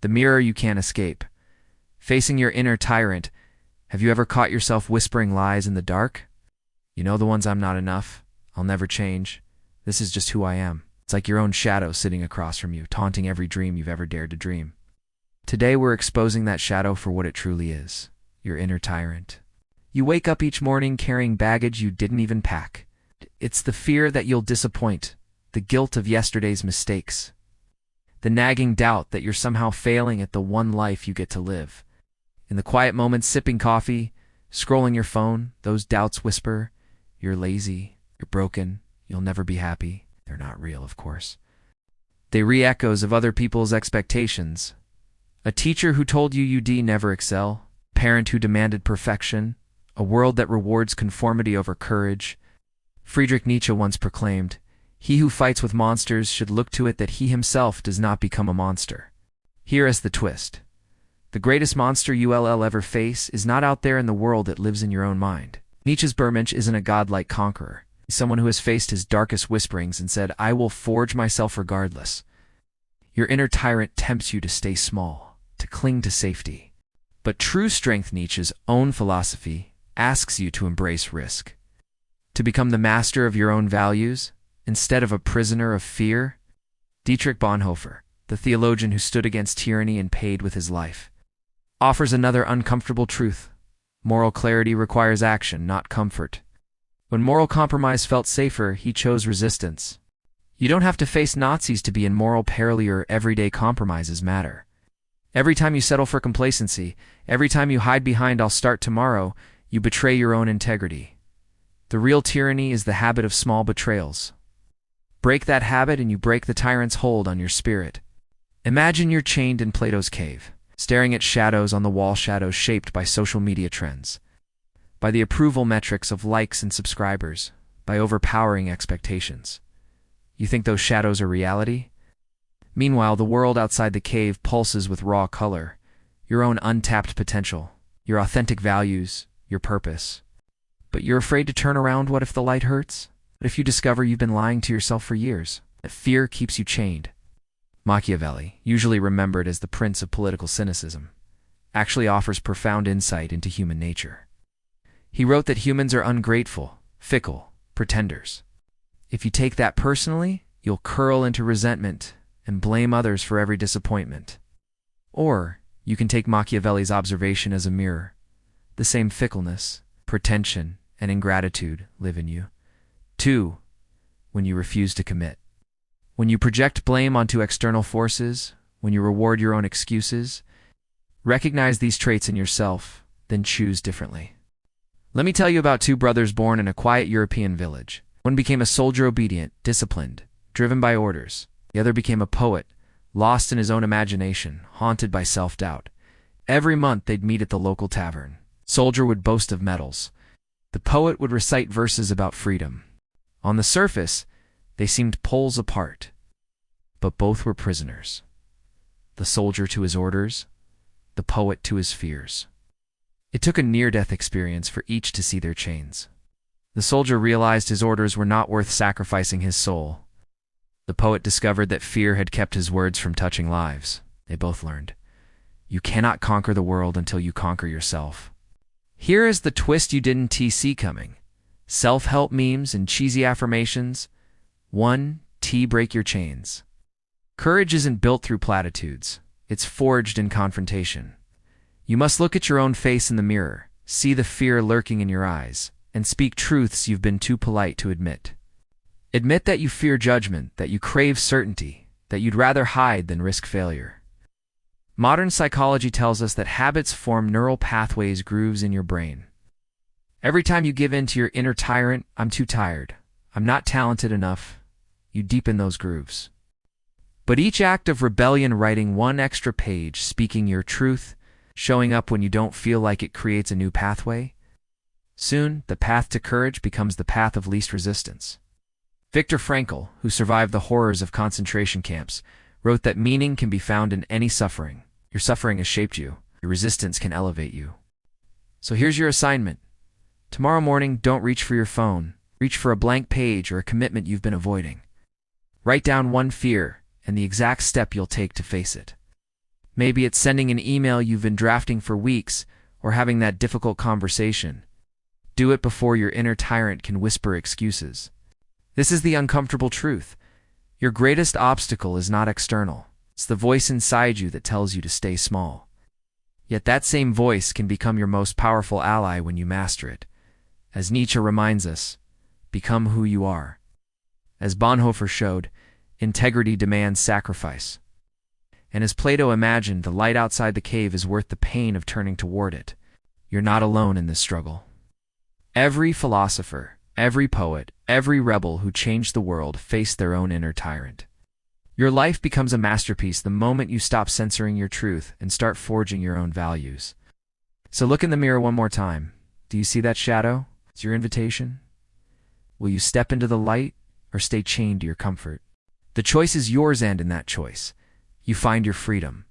the mirror you can't escape. Facing your inner tyrant, have you ever caught yourself whispering lies in the dark? You know, the ones "I'm not enough, I'll never change, this is just who I am." It's like your own shadow sitting across from you, taunting every dream you've ever dared to dream. Today we're exposing that shadow for what it truly is, your inner tyrant. You wake up each morning carrying baggage you didn't even pack. It's the fear that you'll disappoint, the guilt of yesterday's mistakes, the nagging doubt that you're somehow failing at the one life you get to live. In the quiet moments, sipping coffee, scrolling your phone, those doubts whisper, "You're lazy, you're broken, you'll never be happy." They're not real, of course. They re-echoes of other people's expectations. A teacher who told you you'd never excel, a parent who demanded perfection, a world that rewards conformity over courage. Friedrich Nietzsche once proclaimed, "He who fights with monsters should look to it that he himself does not become a monster." Here is the twist. The greatest monster you'll ever face is not out there in the world, it lives in your own mind. Nietzsche's Übermensch isn't a godlike conqueror. He's someone who has faced his darkest whisperings and said, "I will forge myself regardless." Your inner tyrant tempts you to stay small, to cling to safety. But true strength, Nietzsche's own philosophy, asks you to embrace risk, to become the master of your own values instead of a prisoner of fear. Dietrich Bonhoeffer, the theologian who stood against tyranny and paid with his life, offers another uncomfortable truth. Moral clarity requires action, not comfort. When moral compromise felt safer, he chose resistance. You don't have to face Nazis to be in moral peril. Your everyday compromises matter. Every time you settle for complacency, every time you hide behind "I'll start tomorrow," you betray your own integrity. The real tyranny is the habit of small betrayals. Break that habit and you break the tyrant's hold on your spirit. Imagine you're chained in Plato's cave, staring at shadows on the wall, shadows shaped by social media trends, by the approval metrics of likes and subscribers, by overpowering expectations. You think those shadows are reality? Meanwhile, the world outside the cave pulses with raw color, your own untapped potential, your authentic values, your purpose. But you're afraid to turn around. What if the light hurts? What if you discover you've been lying to yourself for years? That fear keeps you chained. Machiavelli, usually remembered as the prince of political cynicism, actually offers profound insight into human nature. He wrote that humans are ungrateful, fickle, pretenders. If you take that personally, you'll curl into resentment and blame others for every disappointment. Or you can take Machiavelli's observation as a mirror. The same fickleness, pretension, and ingratitude live in you. 2. When you refuse to commit. When you project blame onto external forces, when you reward your own excuses, recognize these traits in yourself, then choose differently. Let me tell you about two brothers born in a quiet European village. One became a soldier, obedient, disciplined, driven by orders. The other became a poet, lost in his own imagination, haunted by self-doubt. Every month they'd meet at the local tavern. Soldier would boast of medals. The poet would recite verses about freedom. On the surface, they seemed poles apart, but both were prisoners. The soldier to his orders, the poet to his fears. It took a near-death experience for each to see their chains. The soldier realized his orders were not worth sacrificing his soul. The poet discovered that fear had kept his words from touching lives. They both learned, you cannot conquer the world until you conquer yourself. Here is the twist you didn't see coming. Self-help memes and cheesy affirmations. 1. Break your chains. Courage isn't built through platitudes. It's forged in confrontation. You must look at your own face in the mirror, see the fear lurking in your eyes, and speak truths you've been too polite to admit. Admit that you fear judgment, that you crave certainty, that you'd rather hide than risk failure. Modern psychology tells us that habits form neural pathways, grooves in your brain. Every time you give in to your inner tyrant, "I'm too tired, I'm not talented enough," you deepen those grooves. But each act of rebellion, writing one extra page, speaking your truth, showing up when you don't feel like it, creates a new pathway. Soon, the path to courage becomes the path of least resistance. Viktor Frankl, who survived the horrors of concentration camps, wrote that meaning can be found in any suffering. Your suffering has shaped you. Your resistance can elevate you. So here's your assignment. Tomorrow morning, don't reach for your phone. Reach for a blank page or a commitment you've been avoiding. Write down one fear and the exact step you'll take to face it. Maybe it's sending an email you've been drafting for weeks, or having that difficult conversation. Do it before your inner tyrant can whisper excuses. This is the uncomfortable truth. Your greatest obstacle is not external. It's the voice inside you that tells you to stay small. Yet that same voice can become your most powerful ally when you master it. As Nietzsche reminds us, become who you are. As Bonhoeffer showed, integrity demands sacrifice. And as Plato imagined, the light outside the cave is worth the pain of turning toward it. You're not alone in this struggle. Every philosopher, every poet, every rebel who changed the world faced their own inner tyrant. Your life becomes a masterpiece the moment you stop censoring your truth and start forging your own values. So look in the mirror one more time. Do you see that shadow? It's your invitation. Will you step into the light or stay chained to your comfort? The choice is yours, and in that choice, you find your freedom.